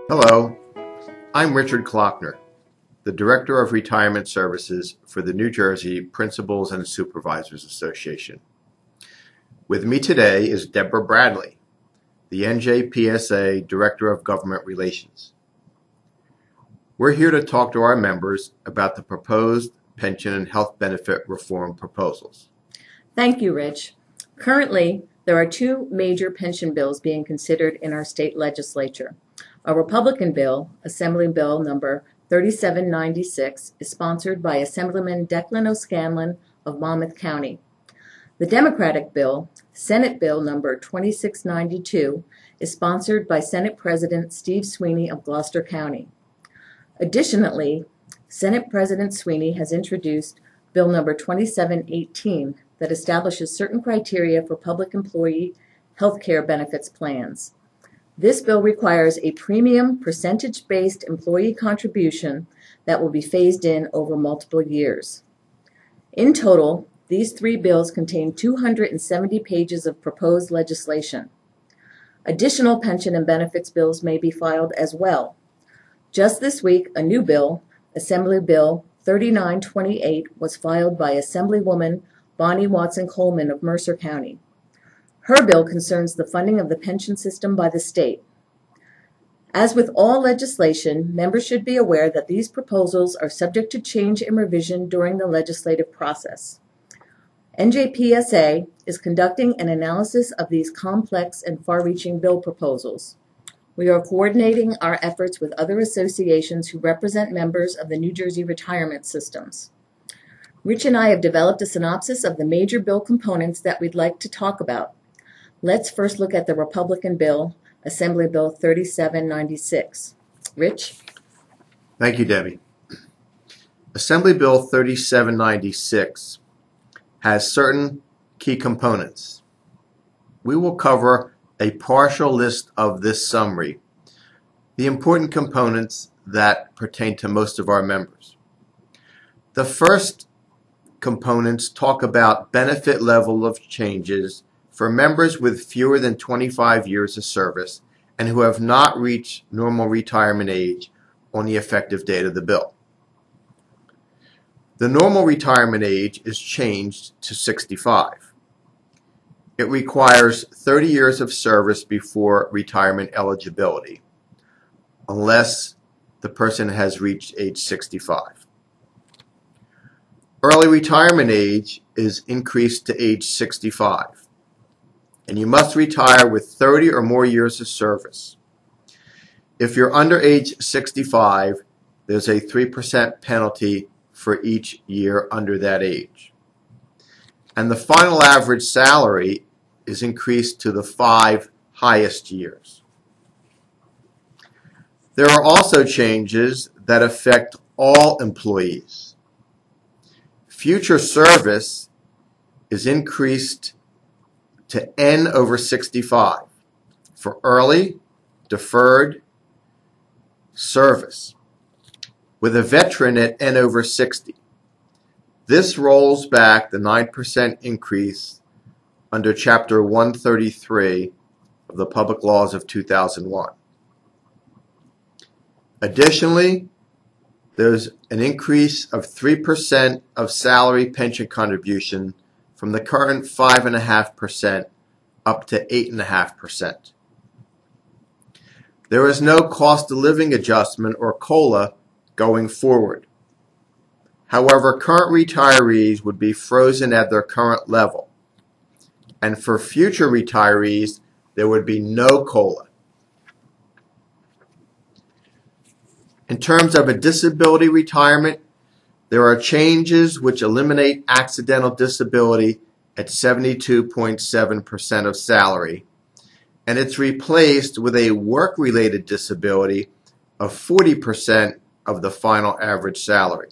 Hello, I'm Richard Klockner, the Director of Retirement Services for the New Jersey Principals and Supervisors Association. With me today is Debra Bradley, the NJPSA Director of Government Relations. We're here to talk to our members about the proposed pension and health benefit reform proposals. Thank you, Rich. Currently, there are two major pension bills being considered in our state legislature. A Republican bill, Assembly Bill number 3796, is sponsored by Assemblyman Declan O'Scanlan of Monmouth County. The Democratic bill, Senate Bill number 2692, is sponsored by Senate President Steve Sweeney of Gloucester County. Additionally, Senate President Sweeney has introduced Bill number 2718 that establishes certain criteria for public employee health care benefits plans. This bill requires a premium percentage-based employee contribution that will be phased in over multiple years. In total, these three bills contain 270 pages of proposed legislation. Additional pension and benefits bills may be filed as well. Just this week, a new bill, Assembly Bill 3928, was filed by Assemblywoman Bonnie Watson Coleman of Mercer County. Her bill concerns the funding of the pension system by the state. As with all legislation, members should be aware that these proposals are subject to change and revision during the legislative process. NJPSA is conducting an analysis of these complex and far-reaching bill proposals. We are coordinating our efforts with other associations who represent members of the New Jersey retirement systems. Rich and I have developed a synopsis of the major bill components that we'd like to talk about. Let's first look at the Republican bill, Assembly Bill 3796. Rich? Thank you, Debbie. Assembly Bill 3796 has certain key components. We will cover a partial list of this summary, the important components that pertain to most of our members. The first components talk about benefit level of changes for members with fewer than 25 years of service and who have not reached normal retirement age on the effective date of the bill. The normal retirement age is changed to 65. It requires 30 years of service before retirement eligibility, unless the person has reached age 65. Early retirement age is increased to age 65, and you must retire with 30 or more years of service. If you're under age 65, there's a 3% penalty for each year under that age. And the final average salary is increased to the 5 highest years. There are also changes that affect all employees. Future service is increased to N over 65 for early, deferred service, with a veteran at N over 60. This rolls back the 9% increase under Chapter 133 of the Public Laws of 2001. Additionally, there's an increase of 3% of salary pension contribution from the current 5.5% up to 8.5%. There is no cost of living adjustment or COLA going forward. However, current retirees would be frozen at their current level, and for future retirees, there would be no COLA. In terms of a disability retirement, there are changes which eliminate accidental disability at 72.7% of salary, and it's replaced with a work-related disability of 40% of the final average salary.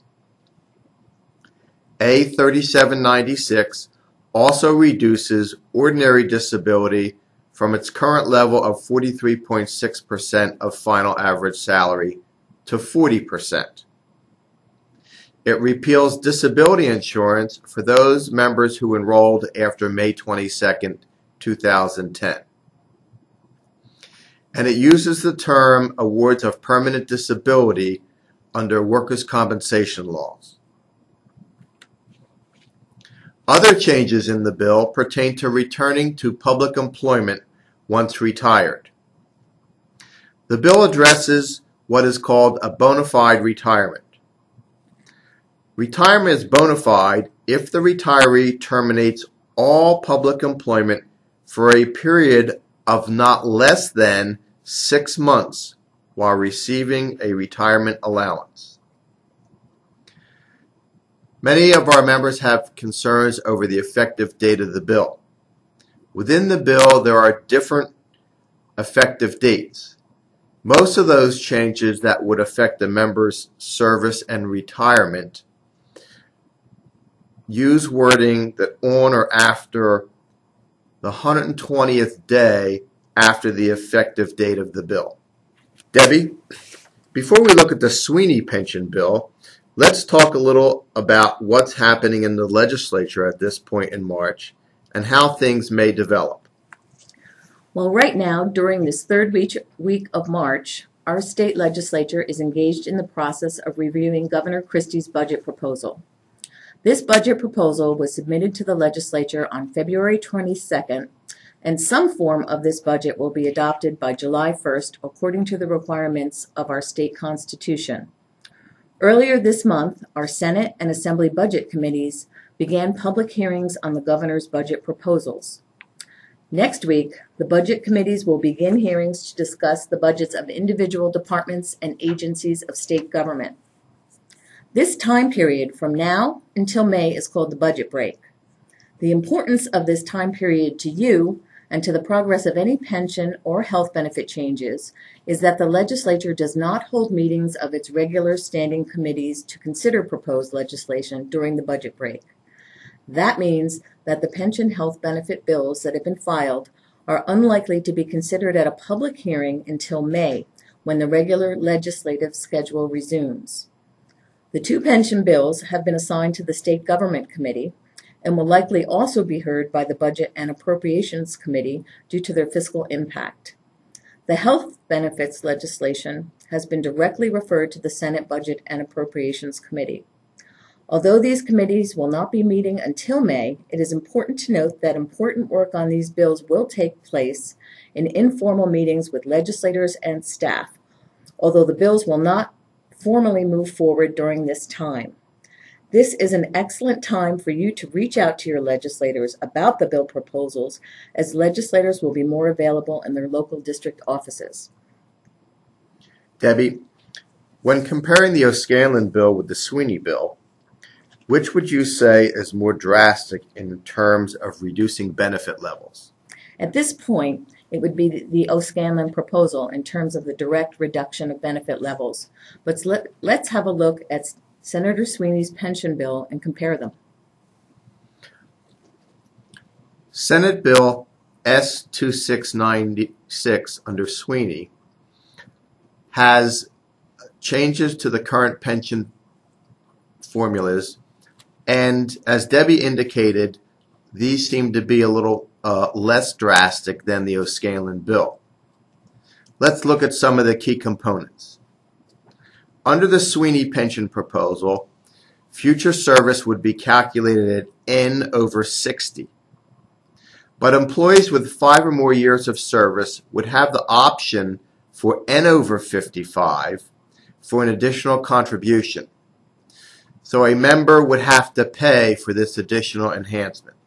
A 3796 also reduces ordinary disability from its current level of 43.6% of final average salary to 40%. It repeals disability insurance for those members who enrolled after May 22, 2010. and it uses the term awards of permanent disability under workers' compensation laws. Other changes in the bill pertain to returning to public employment once retired. The bill addresses what is called a bona fide retirement. Retirement is bona fide if the retiree terminates all public employment for a period of not less than 6 months while receiving a retirement allowance. Many of our members have concerns over the effective date of the bill. Within the bill, there are different effective dates. Most of those changes that would affect the member's service and retirement use wording that on or after the 120th day after the effective date of the bill. Debbie, before we look at the Sweeney pension bill, let's talk a little about what's happening in the legislature at this point in March and how things may develop. Well, right now, during this third week of March, our state legislature is engaged in the process of reviewing Governor Christie's budget proposal. This budget proposal was submitted to the legislature on February 22nd, and some form of this budget will be adopted by July 1st, according to the requirements of our state constitution. Earlier this month, our Senate and Assembly budget committees began public hearings on the governor's budget proposals. Next week, the budget committees will begin hearings to discuss the budgets of individual departments and agencies of state government. This time period from now until May is called the budget break. The importance of this time period to you and to the progress of any pension or health benefit changes is that the legislature does not hold meetings of its regular standing committees to consider proposed legislation during the budget break. That means that the pension health benefit bills that have been filed are unlikely to be considered at a public hearing until May, when the regular legislative schedule resumes. The two pension bills have been assigned to the State Government Committee and will likely also be heard by the Budget and Appropriations Committee due to their fiscal impact. The health benefits legislation has been directly referred to the Senate Budget and Appropriations Committee. Although these committees will not be meeting until May, it is important to note that important work on these bills will take place in informal meetings with legislators and staff, although the bills will not formally move forward during this time. This is an excellent time for you to reach out to your legislators about the bill proposals, as legislators will be more available in their local district offices. Debbie, when comparing the O'Scanlan bill with the Sweeney bill, which would you say is more drastic in terms of reducing benefit levels? At this point, it would be the O'Scanlan proposal in terms of the direct reduction of benefit levels. But let's have a look at Senator Sweeney's pension bill and compare them. Senate Bill S2696 under Sweeney has changes to the current pension formulas, and as Debbie indicated, these seem to be a little less drastic than the O'Scanlan bill. Let's look at some of the key components. Under the Sweeney pension proposal, future service would be calculated at N over 60. But employees with 5 or more years of service would have the option for N over 55 for an additional contribution. So a member would have to pay for this additional enhancement.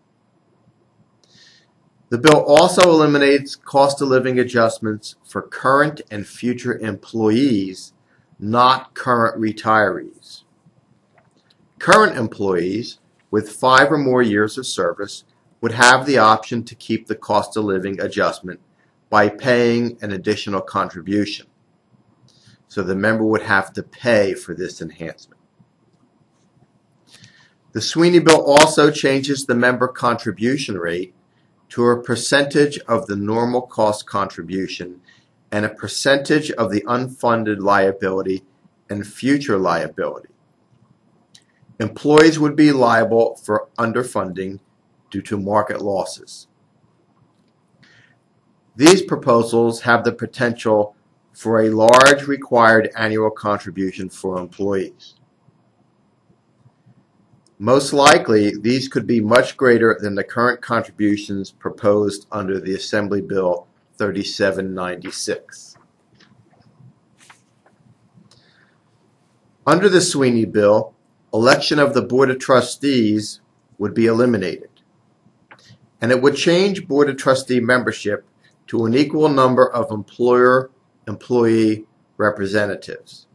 The bill also eliminates cost of living adjustments for current and future employees, not current retirees. Current employees with 5 or more years of service would have the option to keep the cost of living adjustment by paying an additional contribution. So the member would have to pay for this enhancement. The Sweeney bill also changes the member contribution rate to a percentage of the normal cost contribution and a percentage of the unfunded liability and future liability. Employees would be liable for underfunding due to market losses. These proposals have the potential for a large required annual contribution for employees. Most likely, these could be much greater than the current contributions proposed under the Assembly Bill 3796. Under the Sweeney Bill, election of the Board of Trustees would be eliminated, and it would change Board of Trustee membership to an equal number of employer-employee representatives.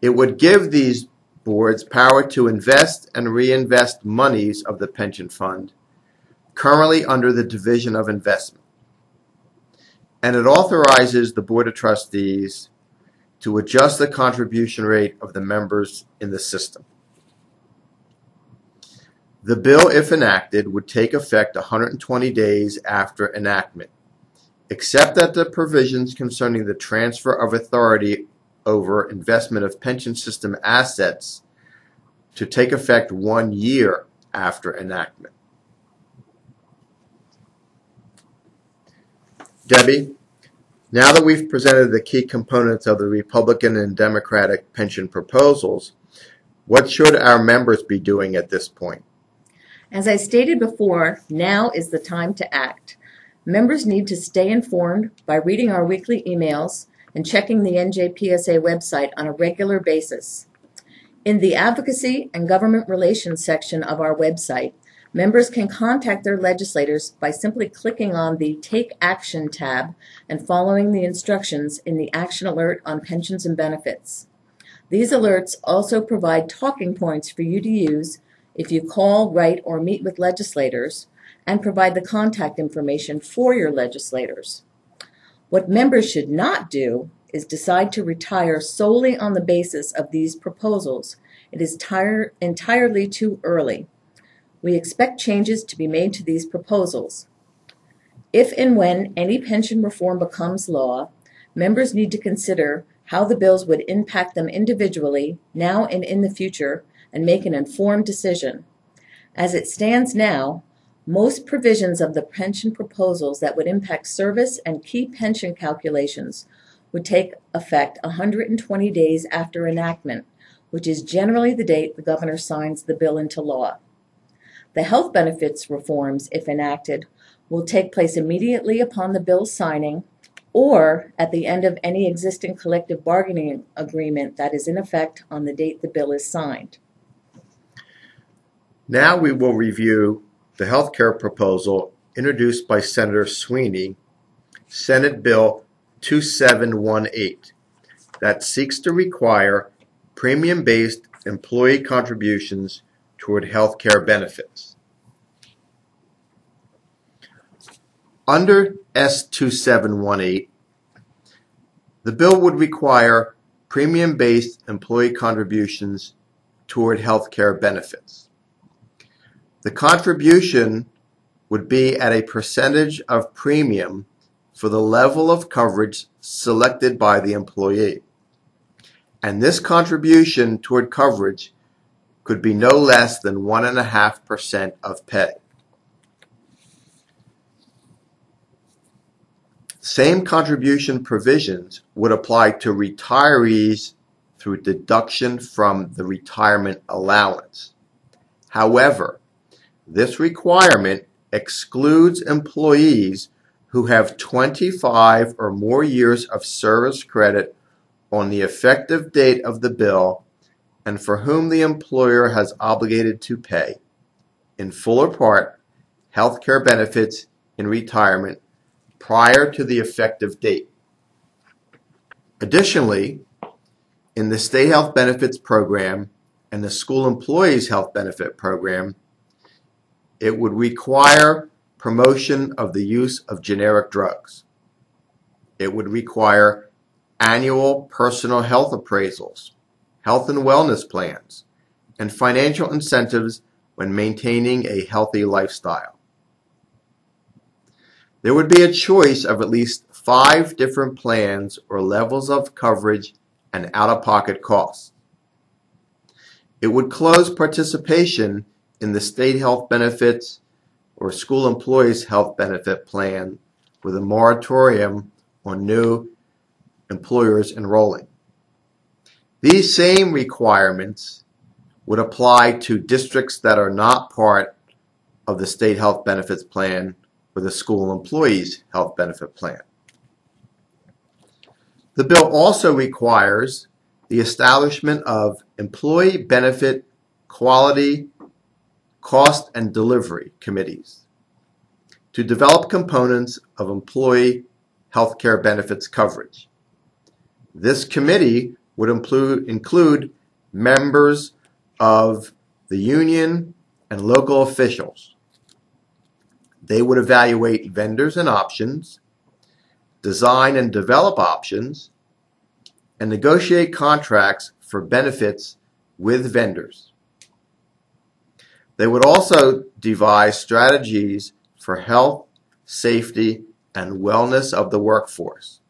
It would give these boards power to invest and reinvest monies of the pension fund currently under the Division of Investment. And it authorizes the Board of Trustees to adjust the contribution rate of the members in the system. The bill, if enacted, would take effect 120 days after enactment, except that the provisions concerning the transfer of authority over investment of pension system assets to take effect 1 year after enactment. Debbie, now that we've presented the key components of the Republican and Democratic pension proposals, what should our members be doing at this point? As I stated before, now is the time to act. Members need to stay informed by reading our weekly emails and checking the NJPSA website on a regular basis. In the Advocacy and Government Relations section of our website, members can contact their legislators by simply clicking on the Take Action tab and following the instructions in the Action Alert on Pensions and Benefits. These alerts also provide talking points for you to use if you call, write, or meet with legislators, and provide the contact information for your legislators. What members should not do is decide to retire solely on the basis of these proposals. It is entirely too early. We expect changes to be made to these proposals. If and when any pension reform becomes law, members need to consider how the bills would impact them individually, now and in the future, and make an informed decision. As it stands now, most provisions of the pension proposals that would impact service and key pension calculations would take effect 120 days after enactment, which is generally the date the governor signs the bill into law. The health benefits reforms, if enacted, will take place immediately upon the bill's signing or at the end of any existing collective bargaining agreement that is in effect on the date the bill is signed. Now we will review the health care proposal introduced by Senator Sweeney, Senate Bill 2718, that seeks to require premium-based employee contributions toward health care benefits. Under S2718, the bill would require premium-based employee contributions toward health care benefits. The contribution would be at a percentage of premium for the level of coverage selected by the employee. And this contribution toward coverage could be no less than 1.5% of pay. Same contribution provisions would apply to retirees through deduction from the retirement allowance. However, this requirement excludes employees who have 25 or more years of service credit on the effective date of the bill and for whom the employer has obligated to pay, in full or part, health care benefits in retirement prior to the effective date. Additionally, in the State Health Benefits Program and the School Employees Health Benefit Program, it would require promotion of the use of generic drugs. It would require annual personal health appraisals, health and wellness plans, and financial incentives when maintaining a healthy lifestyle. There would be a choice of at least 5 different plans or levels of coverage and out-of-pocket costs. It would close participation in the state health benefits or school employees health benefit plan with a moratorium on new employers enrolling. These same requirements would apply to districts that are not part of the state health benefits plan or the school employees health benefit plan. The bill also requires the establishment of employee benefit quality, cost, and delivery committees to develop components of employee health care benefits coverage. This committee would include members of the union and local officials. They would evaluate vendors and options, design and develop options, and negotiate contracts for benefits with vendors. They would also devise strategies for health, safety, and wellness of the workforce.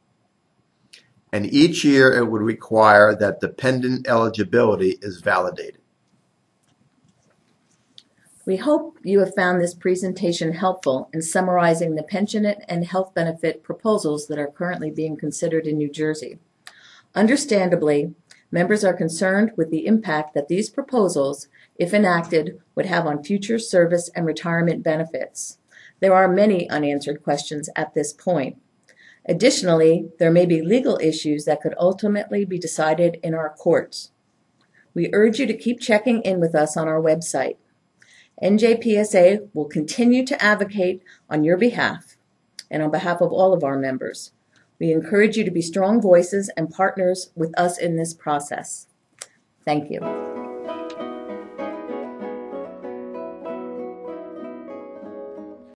And each year it would require that dependent eligibility is validated. We hope you have found this presentation helpful in summarizing the pension and health benefit proposals that are currently being considered in New Jersey. Understandably, members are concerned with the impact that these proposals, if enacted, would have on future service and retirement benefits. There are many unanswered questions at this point. Additionally, there may be legal issues that could ultimately be decided in our courts. We urge you to keep checking in with us on our website. NJPSA will continue to advocate on your behalf and on behalf of all of our members. We encourage you to be strong voices and partners with us in this process. Thank you.